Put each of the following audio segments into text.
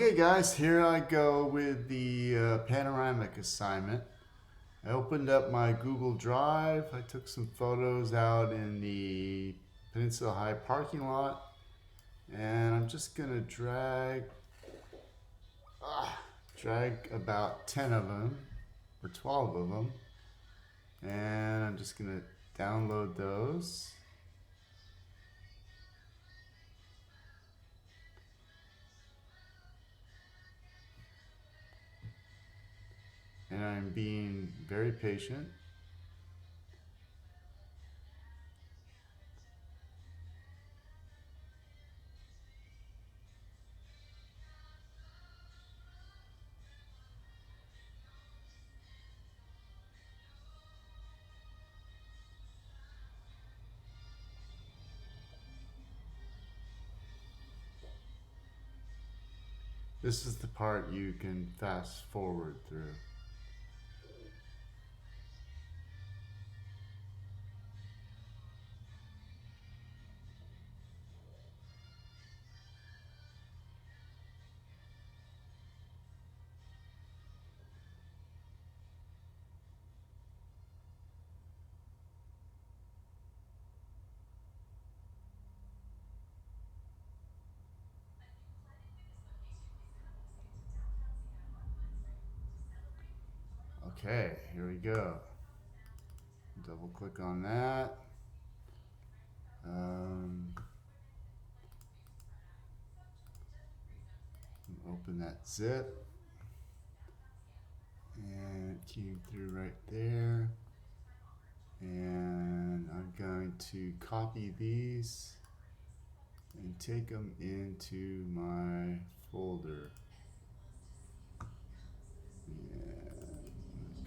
Okay guys, here I go with the panoramic assignment. I opened up my Google Drive. I took some photos out in the Peninsula High parking lot, and I'm just gonna drag about 10 of them or 12 of them, and I'm just gonna download those. And I'm being very patient. This is the part you can fast forward through. Okay, here we go. Double click on that. Um, Open that zip, and it came through right there. And I'm going to copy these and take them into my folder. And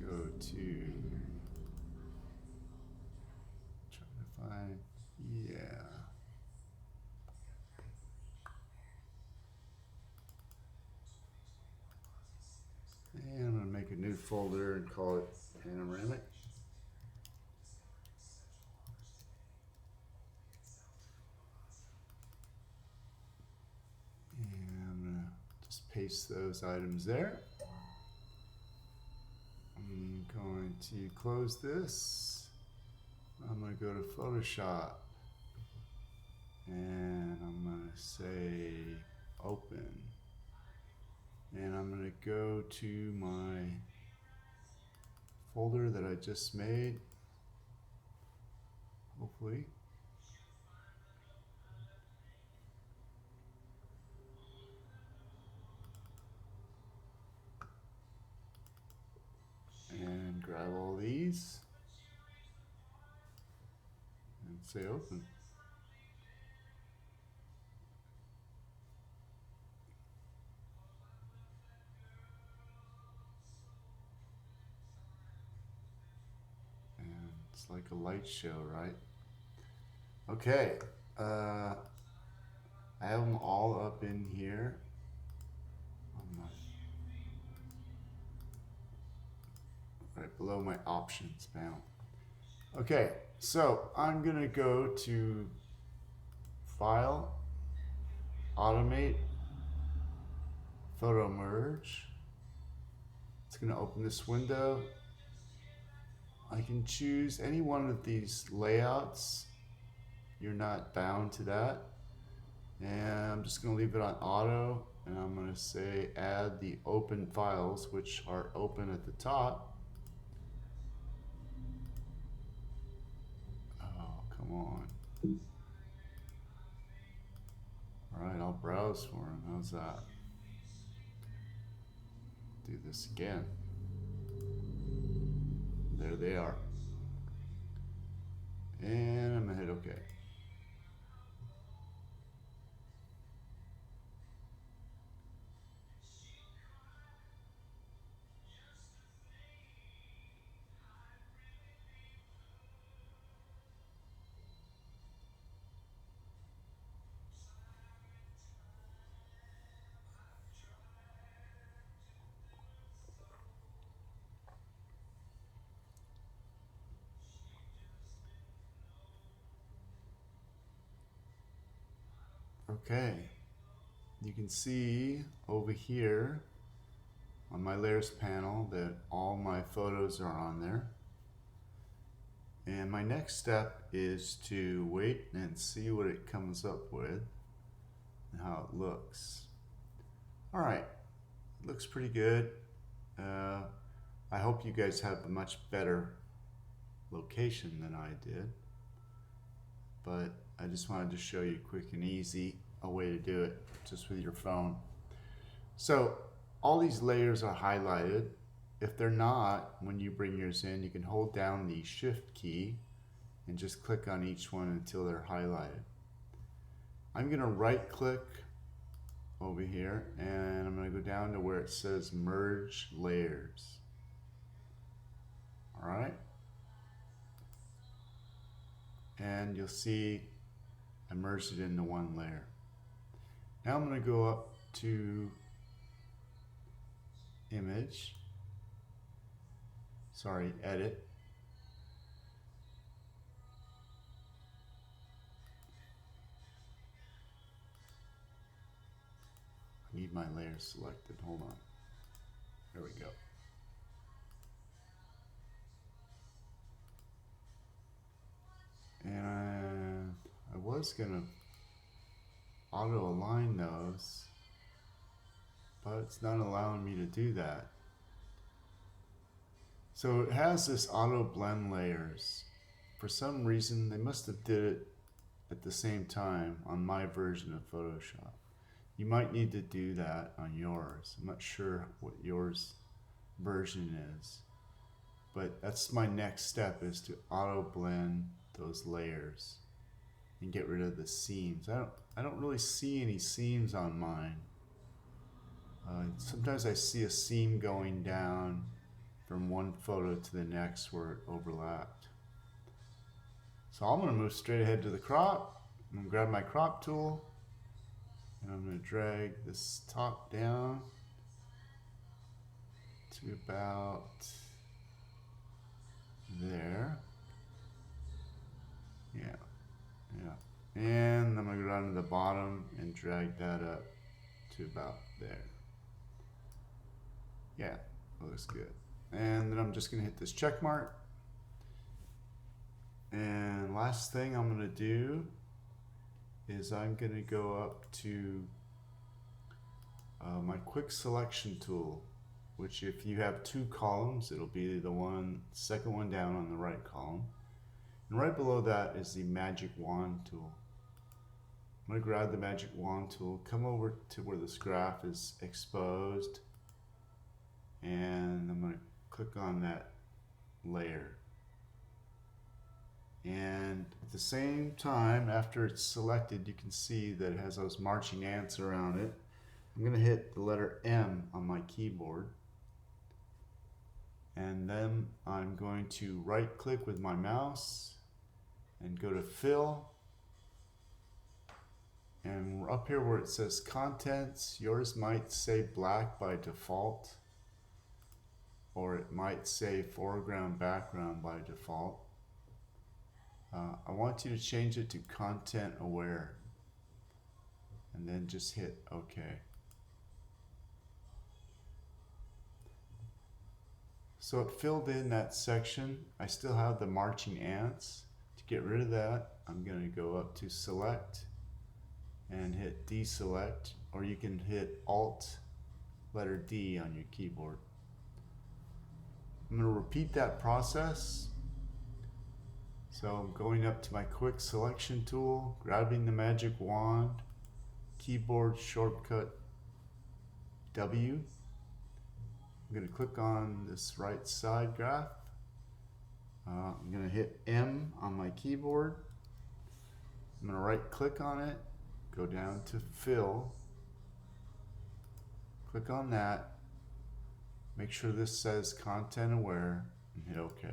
go to try to find, yeah. And I'm gonna make a new folder and call it Panoramic. And I'm gonna just paste those items there. I'm going to close this. I'm going to go to Photoshop and I'm going to say open. And I'm going to go to my folder that I just made, hopefully. And grab all these and say open. And it's like a light show, right? Okay, I have them all up in here. Right below my options panel. Okay, so I'm gonna go to File, Automate, Photo Merge. It's gonna open this window. I can choose any one of these layouts. You're not bound to that. And I'm just gonna leave it on auto, and I'm gonna say add the open files, which are open at the top. Oh, come on. All right, I'll browse for them. How's that? Do this again. There they are. And I'm gonna hit OK. Okay. you can see over here on my layers panel that all my photos are on there. And my next step is to wait and see what it comes up with and how it looks. Alright, it looks pretty good. I hope you guys have a much better location than I did, but I just wanted to show you quick and easy a way to do it just with your phone. So all these layers are highlighted. If they're not, when you bring yours in, you can hold down the shift key and just click on each one until they're highlighted. I'm going to right click over here and I'm going to go down to where it says merge layers. Alright, and you'll see I merged it into one layer. Now I'm going to go up to image, edit, I need my layer selected, hold on, there we go. And I was gonna auto align those, but it's not allowing me to do that. So it has this auto blend layers. For some reason, they must have did it at the same time on my version of Photoshop. You might need to do that on yours. I'm not sure what yours version is, but that's my next step, is to auto blend those layers and get rid of the seams. I don't really see any seams on mine. Sometimes I see a seam going down from one photo to the next where it overlapped. So I'm going to move straight ahead to the crop. I'm going to grab my crop tool and I'm going to drag this top down to about there. Yeah. And I'm going to go down to the bottom and drag that up to about there. Yeah, that looks good. And then I'm just going to hit this check mark. And last thing I'm going to do is I'm going to go up to my quick selection tool, which if you have two columns, it'll be the second one down on the right column. And right below that is the magic wand tool. I'm going to grab the magic wand tool, come over to where this graph is exposed, and I'm going to click on that layer. And at the same time, after it's selected, you can see that it has those marching ants around it. I'm going to hit the letter M on my keyboard. And then I'm going to right click with my mouse and go to fill. And up here where it says contents, yours might say black by default, or it might say foreground background by default. I want you to change it to content aware and then just hit OK. So it filled in that section. I still have the marching ants. To get rid of that, I'm going to go up to select and hit deselect, or you can hit Alt letter D on your keyboard. I'm going to repeat that process. So I'm going up to my quick selection tool, grabbing the magic wand, keyboard shortcut W. I'm going to click on this right side graph. I'm going to hit M on my keyboard. I'm going to right click on it, go down to fill, click on that, make sure this says content aware, and hit OK.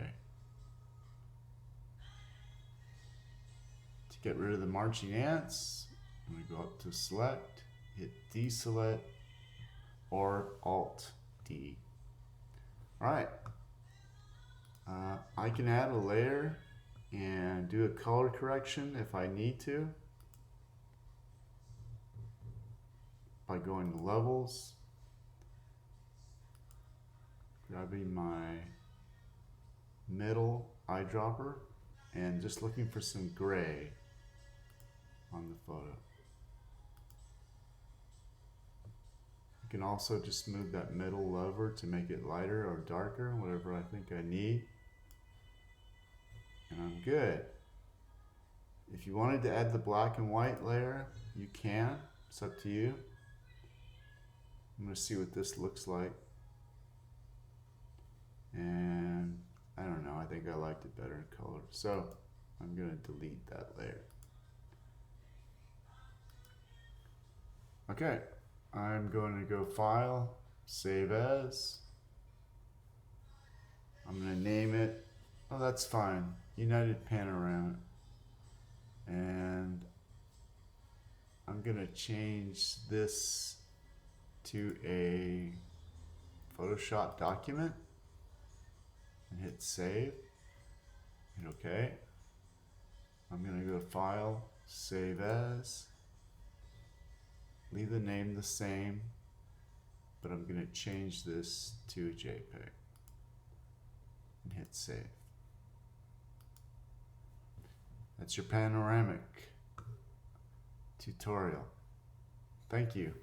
To get rid of the marching ants, I'm going to go up to select, hit deselect, or Alt D. Alright, I can add a layer and do a color correction if I need to. by going to levels, grabbing my middle eyedropper and just looking for some gray on the photo. You can also just move that middle lever to make it lighter or darker, whatever I think I need. And I'm good. If you wanted to add the black and white layer, you can. It's up to you. I'm going to see what this looks like. And I don't know, I think I liked it better in color. So I'm going to delete that layer. Okay, I'm going to go File, Save As. I'm going to name it, oh that's fine, United Panorama. And I'm going to change this to a Photoshop document and hit Save. Hit OK. I'm going to go File, Save As. Leave the name the same, but I'm going to change this to a JPEG and hit Save. That's your panoramic tutorial. Thank you.